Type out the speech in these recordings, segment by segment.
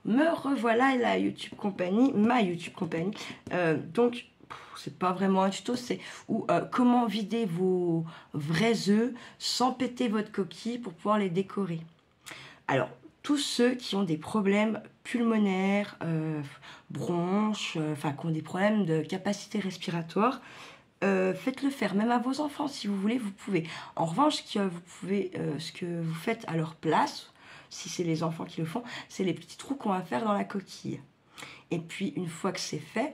me revoilà la YouTube Company, ma YouTube Company. Donc, c'est pas vraiment un tuto, c'est comment vider vos vrais œufs sans péter votre coquille pour pouvoir les décorer. Alors, tous ceux qui ont des problèmes pulmonaires, bronches, enfin qui ont des problèmes de capacité respiratoire, faites-le faire, même à vos enfants, si vous voulez, vous pouvez. En revanche, ce que vous faites à leur place, si c'est les enfants qui le font, c'est les petits trous qu'on va faire dans la coquille. Et puis, une fois que c'est fait,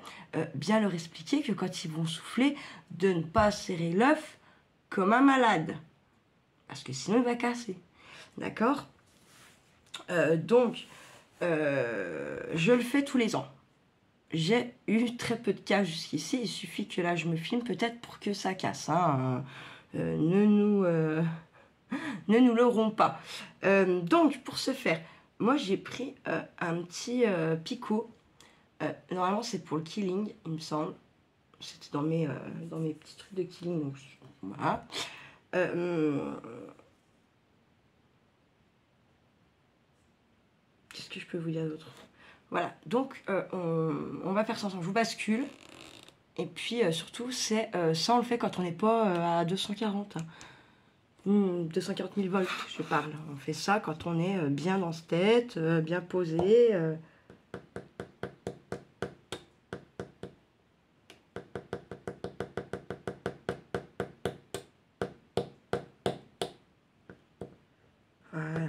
bien leur expliquer que quand ils vont souffler, de ne pas serrer l'œuf comme un malade. Parce que sinon, il va casser. D'accord ? Donc, je le fais tous les ans. J'ai eu très peu de cas jusqu'ici. Il suffit que là, je me filme peut-être pour que ça casse. Hein. Ne nous leurrons pas. Donc, pour ce faire, moi, j'ai pris un petit picot. Normalement, c'est pour le killing, il me semble. C'était dans mes petits trucs de killing. Donc, voilà. Qu'est-ce que je peux vous dire d'autre? Voilà, donc on va faire ça ensemble. Je vous bascule. Et puis surtout, ça on le fait quand on n'est pas à 240. 240 000 volts, je parle. On fait ça quand on est bien dans ce tête, bien posé. Voilà.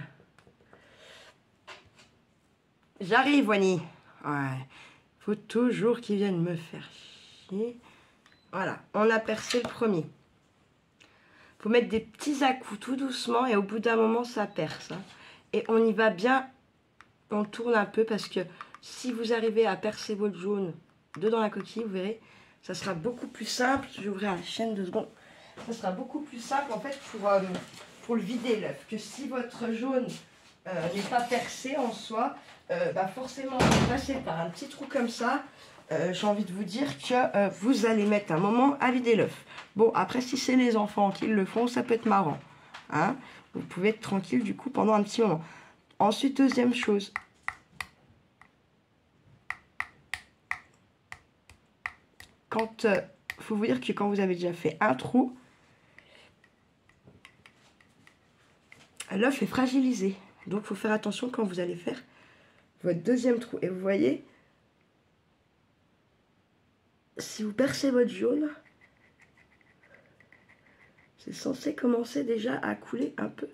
J'arrive, Wani. Ouais. Faut toujours qu'ils viennent me faire chier. Voilà, on a percé le premier. Faut mettre des petits à-coups tout doucement et au bout d'un moment, ça perce. Hein. Et on y va bien, on tourne un peu parce que si vous arrivez à percer votre jaune dedans la coquille, vous verrez, ça sera beaucoup plus simple. Je vais ouvrir la chaîne 2 secondes. Ça sera beaucoup plus simple en fait pour le vider l'œuf. Que si votre jaune n'est pas percé en soi, forcément, vous passez par un petit trou comme ça. J'ai envie de vous dire que vous allez mettre un moment à vider l'œuf. Bon, après, si c'est les enfants qui le font, ça peut être marrant. Hein, vous pouvez être tranquille du coup pendant un petit moment. Ensuite, deuxième chose. Faut vous dire que quand vous avez déjà fait un trou, l'œuf est fragilisé. Donc, il faut faire attention quand vous allez faire votre deuxième trou. Et vous voyez, si vous percez votre jaune, c'est censé commencer déjà à couler un peu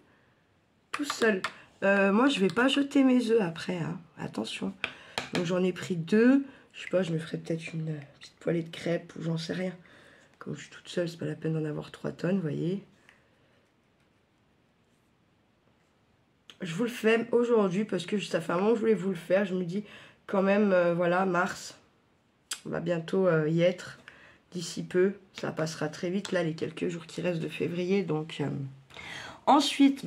tout seul. Moi, je vais pas jeter mes œufs après. Hein. Attention. Donc, j'en ai pris 2. Je sais pas, je me ferai peut-être une petite poêlée de crêpes ou j'en sais rien. Comme je suis toute seule, c'est pas la peine d'en avoir 3 tonnes, vous voyez. Je vous le fais aujourd'hui parce que ça fait un moment que je voulais vous le faire. Je me dis quand même, voilà, mars, on va bientôt y être. D'ici peu, ça passera très vite, là, les quelques jours qui restent de février. Donc, ensuite,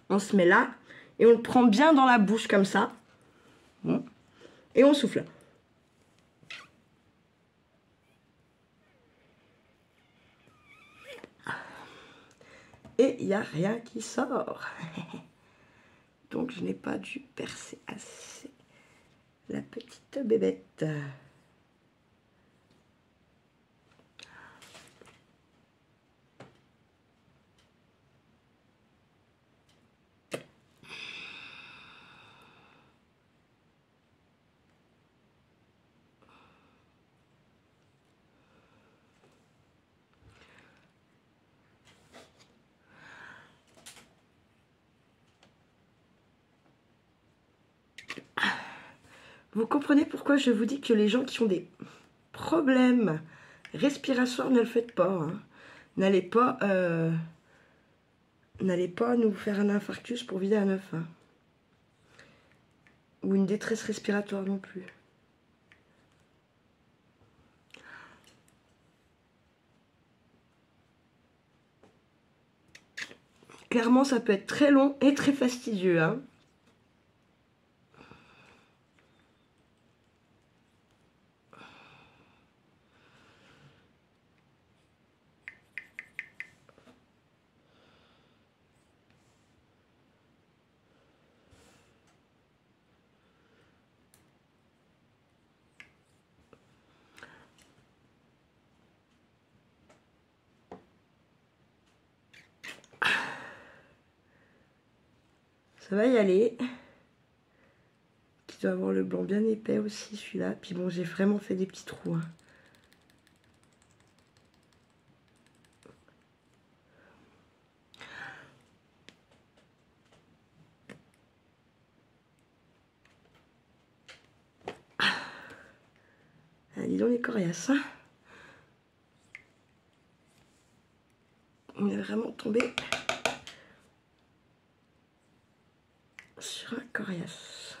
on se met là et on le prend bien dans la bouche comme ça. Bon. Et on souffle. Et il n'y a rien qui sort. Donc, je n'ai pas dû percer assez la petite bébête. Vous comprenez pourquoi je vous dis que les gens qui ont des problèmes respiratoires, ne le faites pas. Hein. N'allez pas nous faire un infarctus pour vider un œuf. Hein. Ou une détresse respiratoire non plus. Clairement, ça peut être très long et très fastidieux. Hein. Ça va y aller. Qui doit avoir le blanc bien épais aussi, celui-là. Puis bon, j'ai vraiment fait des petits trous. Hein. Ah, dis donc les coriaces. Hein. On est vraiment tombé sur un coriace.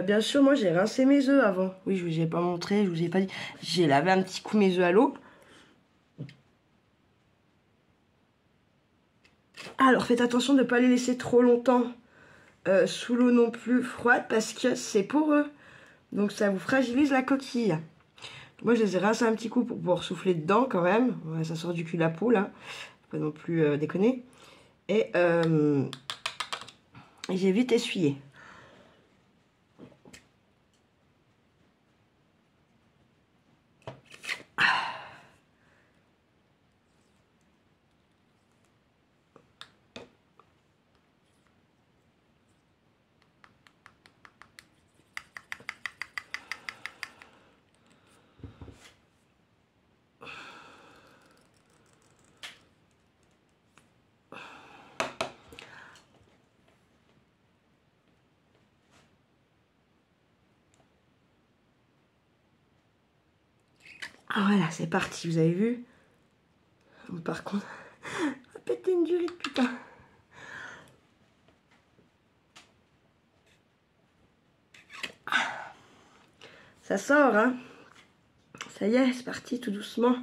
Bien sûr, moi j'ai rincé mes œufs avant. Oui, je vous ai pas montré, je vous ai pas dit. J'ai lavé un petit coup mes œufs à l'eau. Alors faites attention de ne pas les laisser trop longtemps sous l'eau non plus froide parce que c'est poreux. Donc ça vous fragilise la coquille. Moi je les ai rincés un petit coup pour pouvoir souffler dedans quand même. Ouais, ça sort du cul de la poule, hein. Faut pas non plus déconner. Et j'ai vite essuyé. Ah voilà, c'est parti, vous avez vu? Par contre, on va péter une durite, putain. Ça sort, hein. Ça y est, c'est parti, tout doucement.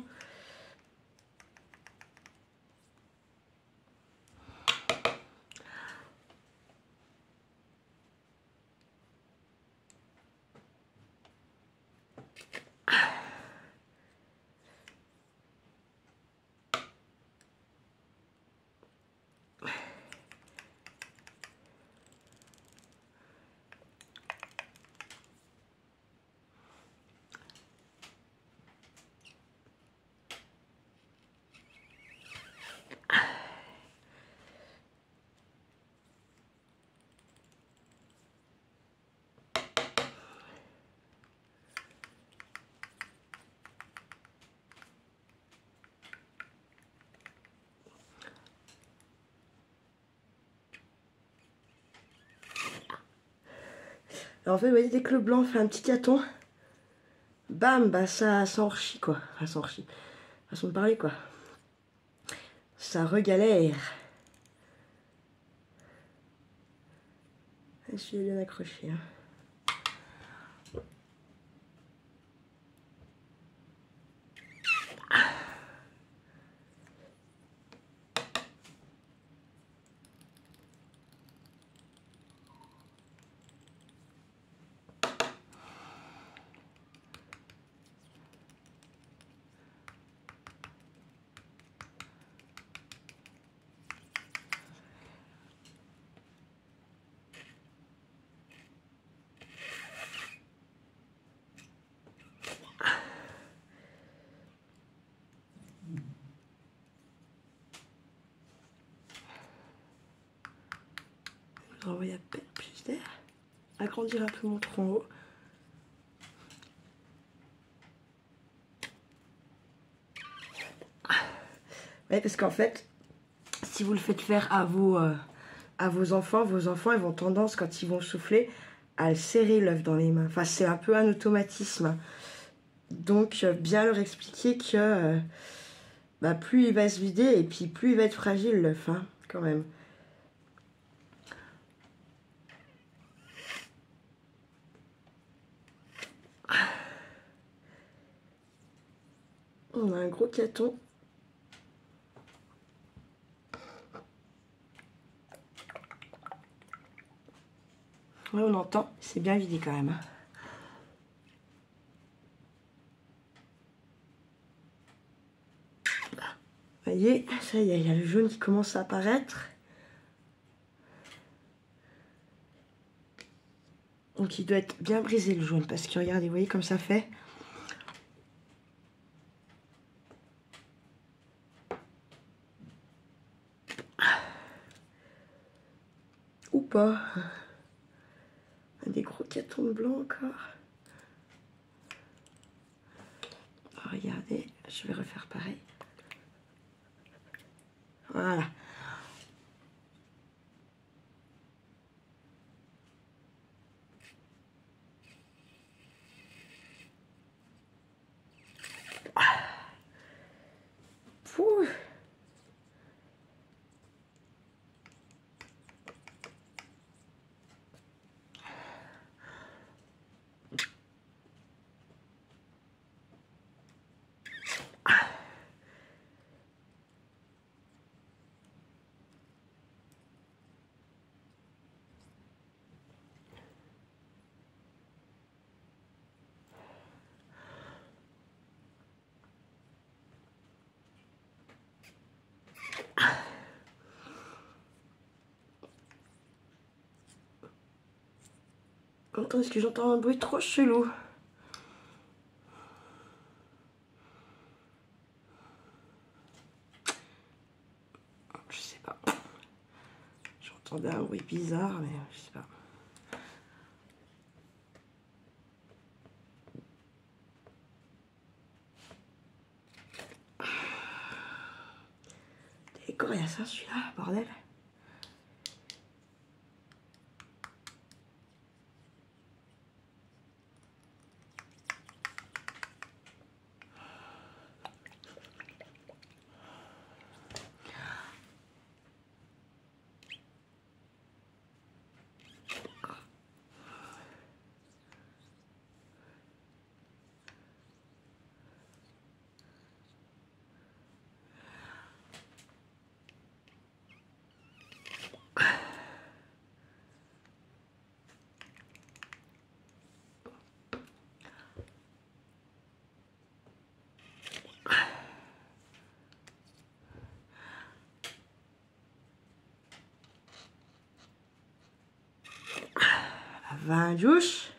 Alors en fait, vous voyez, dès que le blanc fait un petit caton, bam, bah ça s'enrichit quoi. Enfin, s'enrichit. Façon de parler quoi. Ça regalère. Je suis bien accroché. Hein. Je vais envoyer à peine plus d'air. Agrandir un peu mon tronc haut. Ouais, parce qu'en fait, si vous le faites faire à vos enfants ils vont tendance, quand ils vont souffler, à le serrer l'œuf dans les mains. Enfin, c'est un peu un automatisme. Donc, bien leur expliquer que bah, plus il va se vider et puis plus il va être fragile l'œuf, hein, quand même. On a un gros caton. Ouais, on entend, c'est bien vidé quand même. Hein. Vous voyez, ça y est, il y a le jaune qui commence à apparaître. Donc il doit être bien brisé le jaune, parce que regardez, vous voyez comme ça fait. pas? Des gros cartons blancs encore. Regardez, je vais refaire pareil. Voilà. Pouh. Attends, est-ce que j'entends un bruit trop chelou? Je sais pas. J'entendais un bruit bizarre, mais je sais pas. T'es coriace, ça, celui-là, bordel. Vin douche.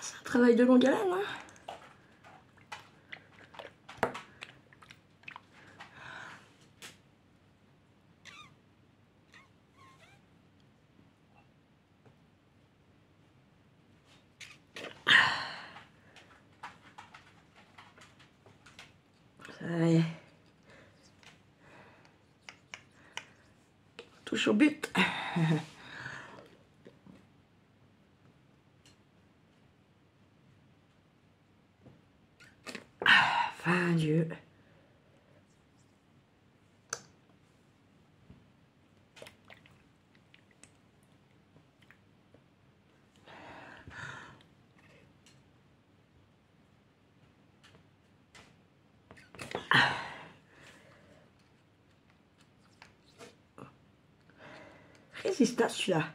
C'est un travail de longue haleine, hein. Ça y est. Touche au but. Fin Dieu. Résista celui-là.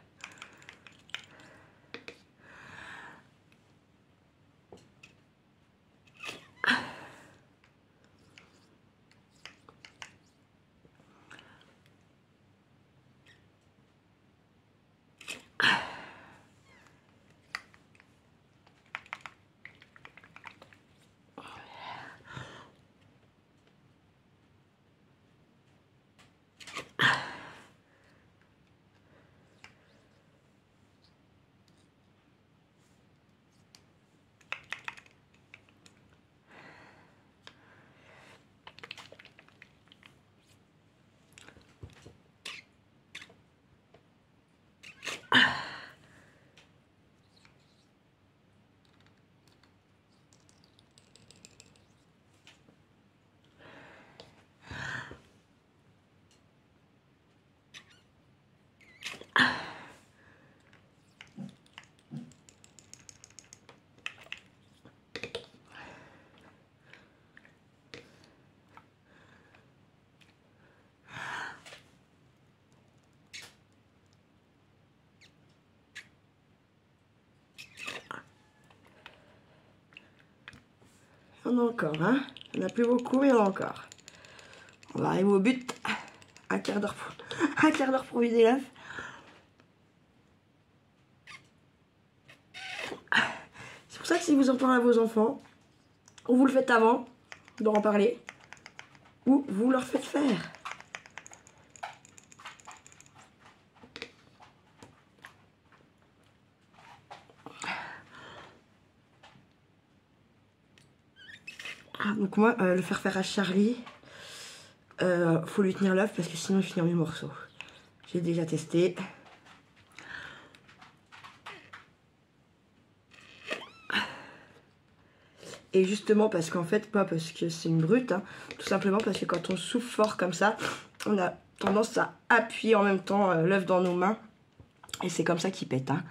On a encore, hein. On n'a plus beaucoup, mais on a encore. On va arriver au but. Un quart d'heure pour vider l'œuf. C'est pour ça que si vous en parlez à vos enfants, ou vous le faites avant d'en parler, ou vous leur faites faire. Donc moi, le faire à Charlie, faut lui tenir l'œuf parce que sinon il finit en 8 morceaux. J'ai déjà testé. Et justement parce qu'en fait, pas parce que c'est une brute, hein, tout simplement parce que quand on souffle fort comme ça, on a tendance à appuyer en même temps l'œuf dans nos mains. Et c'est comme ça qu'il pète. Hein.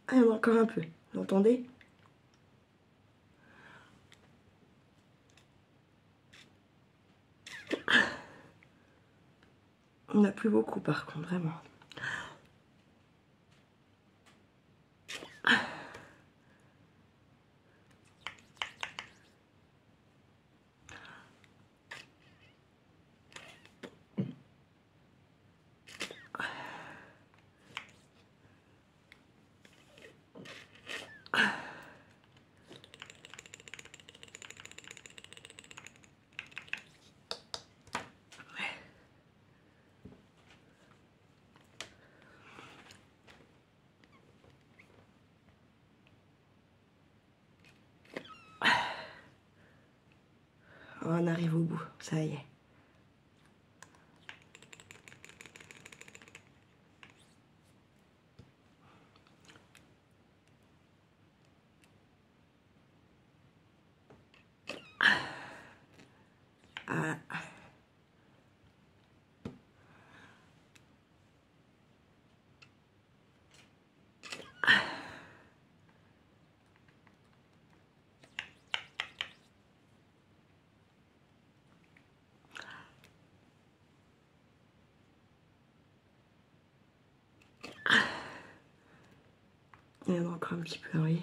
Ah, il y en a encore un peu, vous entendez? On n'a plus beaucoup par contre, vraiment. On arrive au bout, ça y est. Ah. Il y en a encore un petit peu, oui.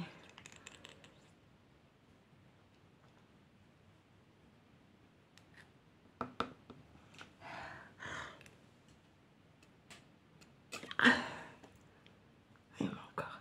Il y en a encore.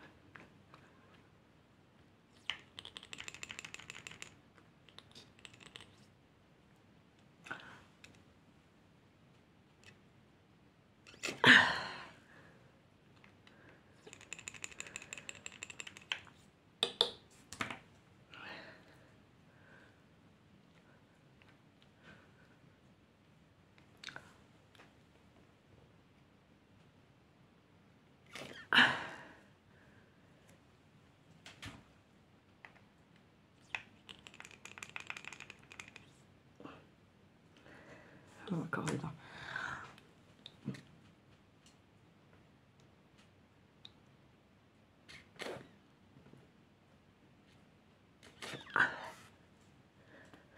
Encore dedans.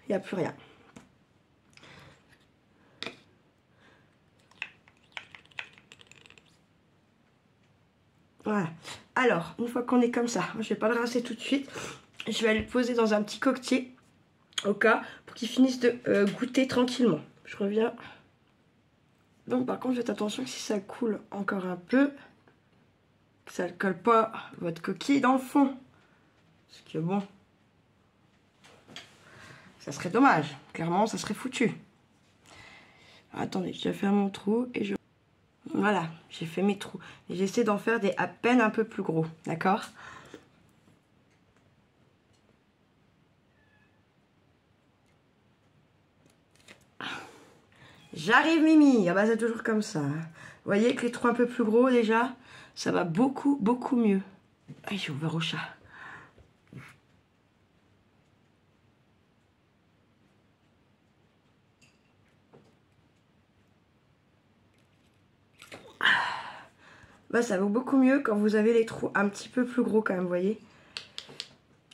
Il n'y a plus rien. Voilà. Alors, une fois qu'on est comme ça, je vais pas le rincer tout de suite. Je vais aller le poser dans un petit coquetier au cas pour qu'il finisse de goûter tranquillement. Je reviens. Donc par contre, faites attention que si ça coule encore un peu, que ça ne colle pas votre coquille dans le fond. Parce que bon, ça serait dommage. Clairement, ça serait foutu. Alors, attendez, je vais faire mon trou et je... Voilà, j'ai fait mes trous. Et j'essaie d'en faire des à peine un peu plus gros, d'accord ? J'arrive Mimi. Ah bah c'est toujours comme ça. Hein. Vous voyez que les trous un peu plus gros déjà, ça va beaucoup, beaucoup mieux. Ah, j'ai ouvert au chat. bah, ça vaut beaucoup mieux quand vous avez les trous un petit peu plus gros quand même, vous voyez.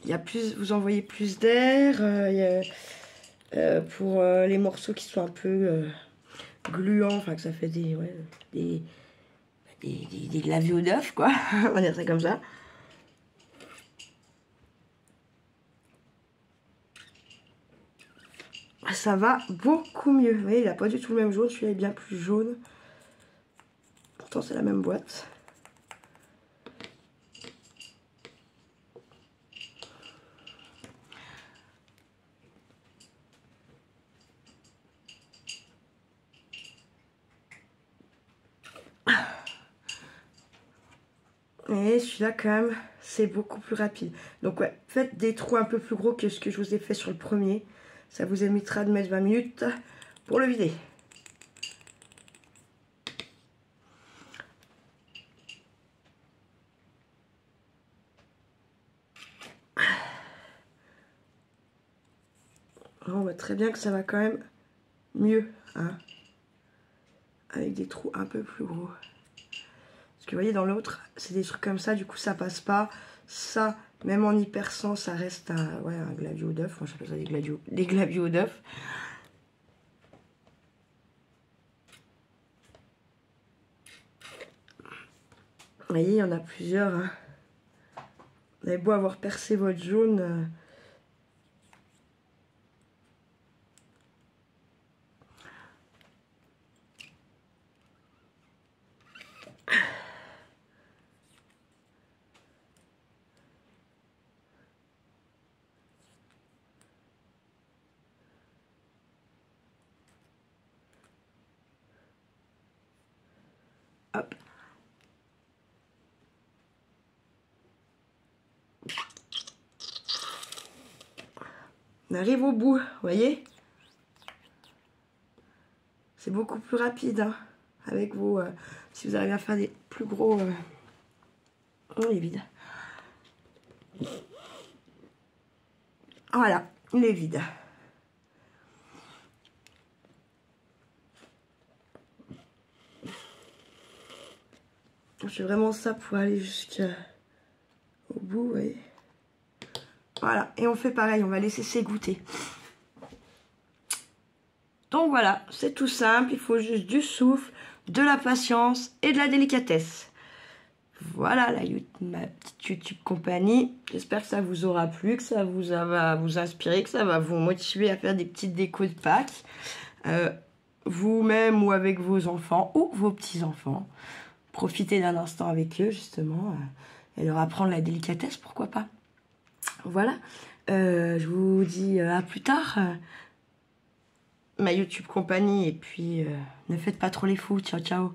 Il y a plus, vous envoyez plus d'air. Pour les morceaux qui sont un peu gluants, enfin que ça fait des glavios d'œufs, quoi. On va dire ça comme ça. Ça va beaucoup mieux. Vous voyez, il n'a pas du tout le même jaune. Celui-là est bien plus jaune. Pourtant, c'est la même boîte. Et celui-là, quand même, c'est beaucoup plus rapide. Donc, ouais, faites des trous un peu plus gros que ce que je vous ai fait sur le premier. Ça vous évitera de mettre 20 minutes pour le vider. On voit très bien que ça va quand même mieux, hein, avec des trous un peu plus gros. Parce que vous voyez, dans l'autre, c'est des trucs comme ça, du coup ça passe pas. Ça, même en y perçant, ça reste un glavio d'œuf. Moi j'appelle ça des glavios d'œuf. Vous voyez, il y en a plusieurs. Hein. Vous avez beau avoir percé votre jaune. Hop. On arrive au bout, vous voyez. C'est beaucoup plus rapide, hein, avec vos... si vous arrivez à faire des plus gros... Oh, il est vide. Voilà, il est vide. Je fais vraiment ça pour aller jusqu'au bout, vous voyez. Voilà, et on fait pareil, on va laisser s'égoutter. Donc voilà, c'est tout simple, il faut juste du souffle, de la patience et de la délicatesse. Voilà ma petite YouTube compagnie. J'espère que ça vous aura plu, que ça va vous inspirer, que ça va vous motiver à faire des petites décos de Pâques. Vous-même ou avec vos enfants ou vos petits-enfants. Profitez d'un instant avec eux, justement, et leur apprendre la délicatesse, pourquoi pas. Voilà, je vous dis à plus tard, ma YouTube compagnie, et puis ne faites pas trop les fous, ciao ciao.